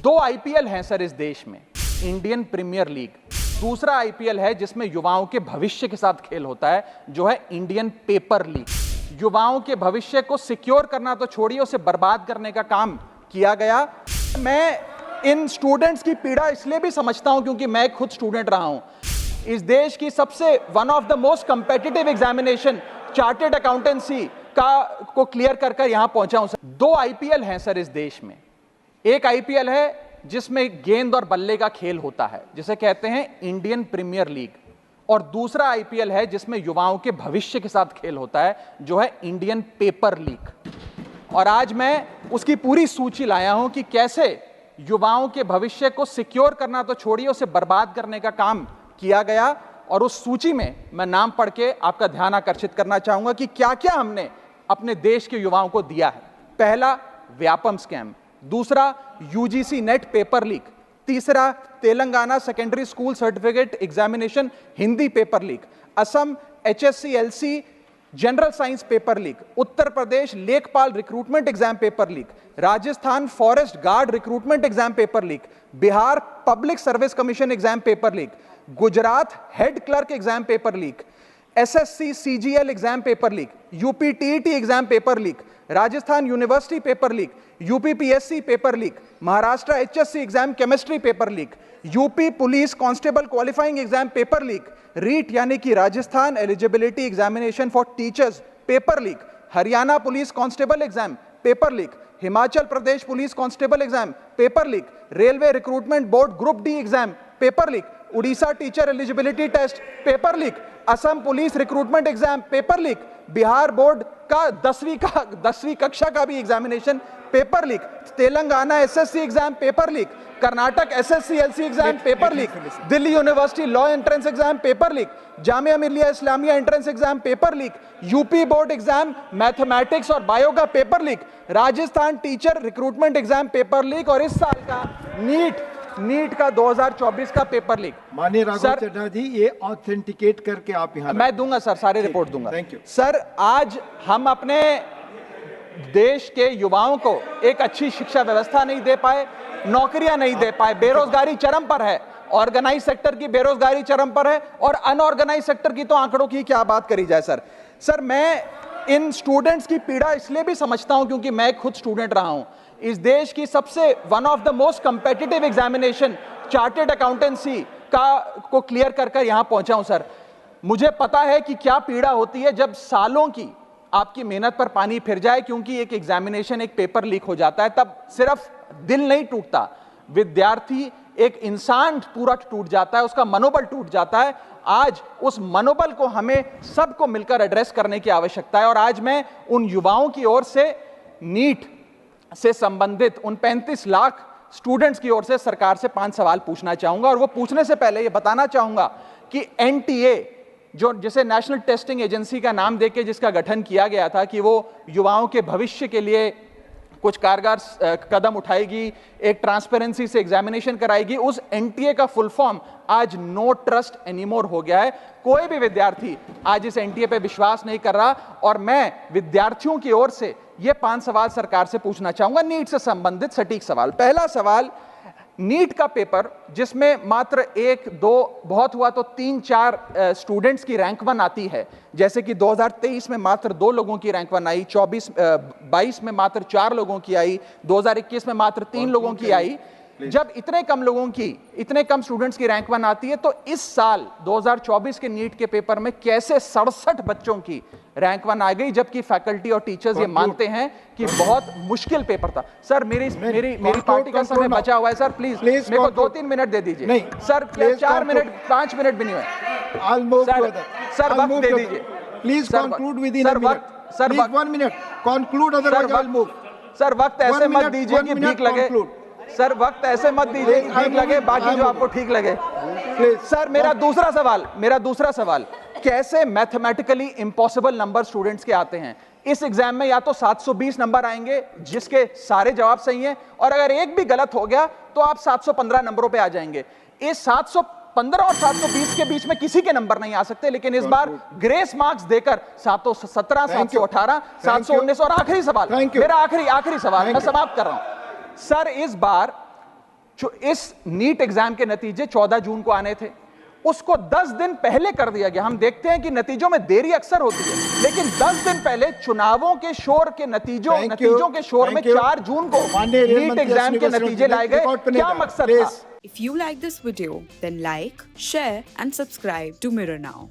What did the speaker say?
दो आईपीएल हैं सर इस देश में, इंडियन प्रीमियर लीग, दूसरा आईपीएल है जिसमें युवाओं के भविष्य के साथ खेल होता है, जो है इंडियन पेपर लीग। युवाओं के भविष्य को सिक्योर करना तो छोड़िए, उसे बर्बाद करने का काम किया गया। मैं इन स्टूडेंट्स की पीड़ा इसलिए भी समझता हूं क्योंकि मैं खुद स्टूडेंट रहा हूं। इस देश की सबसे one of the most competitive examination chartered accountancy को क्लियर कर यहां पहुंचा हूं सर। दो आईपीएल हैं सर इस देश में। एक आईपीएल है जिसमें गेंद और बल्ले का खेल होता है, जिसे कहते हैं इंडियन प्रीमियर लीग, और दूसरा आईपीएल है जिसमें युवाओं के भविष्य के साथ खेल होता है, जो है इंडियन पेपर लीग। और आज मैं उसकी पूरी सूची लाया हूं कि कैसे युवाओं के भविष्य को सिक्योर करना तो छोड़िए, उसे बर्बाद करने का काम किया गया। और उस सूची में मैं नाम पढ़ के आपका ध्यान आकर्षित करना चाहूंगा कि क्या क्या हमने अपने देश के युवाओं को दिया है। पहला, व्यापम स्कैम। दूसरा, यूजीसी नेट पेपर लीक। तीसरा, Telangana secondary school certificate examination Hindi paper leak. Assam HSC-LC general science paper leak. Uttar Pradesh लेखपाल recruitment exam paper leak. Rajasthan forest guard recruitment exam paper leak. Bihar public service commission exam paper leak. Gujarat head clerk exam paper leak. SSC CGL exam paper leak. UP TET exam paper leak. Rajasthan university paper leak. UP PSC paper leak. Maharashtra HSC exam chemistry paper leak. UP police constable qualifying exam paper leak. REET यानी कि Rajasthan eligibility examination for teachers paper leak. Haryana police constable exam paper leak. Himachal Pradesh police constable exam paper leak. Railway recruitment board group D exam paper leak. Orissa teacher eligibility test paper leak. Assam police recruitment exam paper leak. Bihar board का 10वीं कक्षा का भी examination paper leak. Telangana SSC exam paper leak. Karnataka SSC-LC exam paper leak. Delhi university law entrance exam paper leak. Jamia Millia Islamia entrance exam paper leak. UP board exam mathematics और bio का paper leak. Rajasthan teacher recruitment exam paper leak. और इस साल का NEET का 2024 का paper leak. माननीय राघव चड्ढा जी, ये ऑथेंटिकेट करके आप यहाँ मैं दूंगा सर, सारे रिपोर्ट दूंगा। Thank you sir. आज हम अपने देश के युवाओं को एक अच्छी शिक्षा व्यवस्था नहीं दे पाए, नौकरियां नहीं दे पाए, बेरोजगारी चरम पर है, ऑर्गेनाइज सेक्टर की बेरोजगारी चरम पर है, और अनऑर्गेनाइज सेक्टर की तो आंकड़ों की क्या बात करी जाए सर। मैं इन स्टूडेंट्स की पीड़ा इसलिए भी समझता हूं क्योंकि मैं खुद स्टूडेंट रहा हूं। इस देश की सबसे one of the most competitive examination chartered accountancy को क्लियर कर यहां पहुंचा हूं सर। मुझे पता है कि क्या पीड़ा होती है जब सालों की आपकी मेहनत पर पानी फिर जाए क्योंकि एक एग्जामिनेशन, एक पेपर लीक हो जाता है। तब सिर्फ दिल नहीं टूटता, विद्यार्थी, एक इंसान पूरा टूट जाता है, उसका मनोबल टूट जाता है। आज उस मनोबल को हमें सबको मिलकर एड्रेस करने की आवश्यकता है। और आज मैं उन युवाओं की ओर से, नीट से संबंधित उन 35 लाख स्टूडेंट्स की ओर से सरकार से 5 सवाल पूछना चाहूंगा। और वो पूछने से पहले ये बताना चाहूंगा कि NTA, जिसे नेशनल टेस्टिंग एजेंसी का नाम देके जिसका गठन किया गया था कि वो युवाओं के भविष्य के लिए कुछ कारगर कदम उठाएगी, एक ट्रांसपेरेंसी से एग्जामिनेशन कराएगी, उस NTA का फुल फॉर्म आज नो ट्रस्ट एनीमोर हो गया है। कोई भी विद्यार्थी आज इस NTA पे विश्वास नहीं कर रहा। और मैं विद्यार्थियों की ओर से ये 5 सवाल सरकार से पूछना चाहूंगा, नीट से संबंधित सटीक सवाल। पहला सवाल, नीट का पेपर जिसमें मात्र 1-2, बहुत हुआ तो 3-4 स्टूडेंट्स की रैंक 1 आती है, जैसे कि 2023 में मात्र 2 लोगों की रैंक 1 आई, 22 में मात्र 4 लोगों की आई, 2021 में मात्र 3 लोगों की आई। जब इतने कम स्टूडेंट्स की रैंक 1 आती है, तो इस साल 2024 के नीट के पेपर में कैसे 67 बच्चों की रैंक 1 आ गई, जबकि फैकल्टी और टीचर्स ये मानते हैं कि बहुत मुश्किल पेपर था। सर, मेरी पार्टी का समय बचा हुआ है सर, प्लीज मेरे को 2-3 मिनट दे दीजिए। नहीं सर, 4 मिनट 5 मिनट भी नहीं हुए सर, वक्त दे दीजिए please. Conclude with in 1 minute. Conclude, otherwise I will move. Sir, वक्त ऐसे मत दीजिए कि ठीक लगे सर, वक्त ऐसे मत दीजिए कि ठीक लगे, बाकी जो आपको ठीक लगे। सर, मेरा दूसरा सवाल, कैसे मैथमेटिकली इम्पॉसिबल नंबर स्टूडेंट्स के आते हैं? इस एग्जाम में या तो 720 नंबर आएंगे जिसके सारे जवाब सही हैं, और अगर एक भी गलत हो गया तो आप 715 नंबरों पे आ जाएंगे। इस 715 और 720 के बीच में किसी के नंबर नहीं आ सकते। लेकिन इस बार ग्रेस मार्क्स देकर 717, 718, 719। और आखिरी सवाल, मेरा आखिरी सवाल मैं समाप्त कर रहा हूं सर। इस बार जो इस नीट एग्जाम के नतीजे 14 जून को आने थे, उसको 10 दिन पहले कर दिया गया। हम देखते हैं कि नतीजों में देरी अक्सर होती है, लेकिन 10 दिन पहले चुनावों के शोर के नतीजों के शोर में 4 जून को नीट एग्जाम के नतीजे लाए गए। क्या मकसद था? If you like this video, then like, share and subscribe to Mirror Now.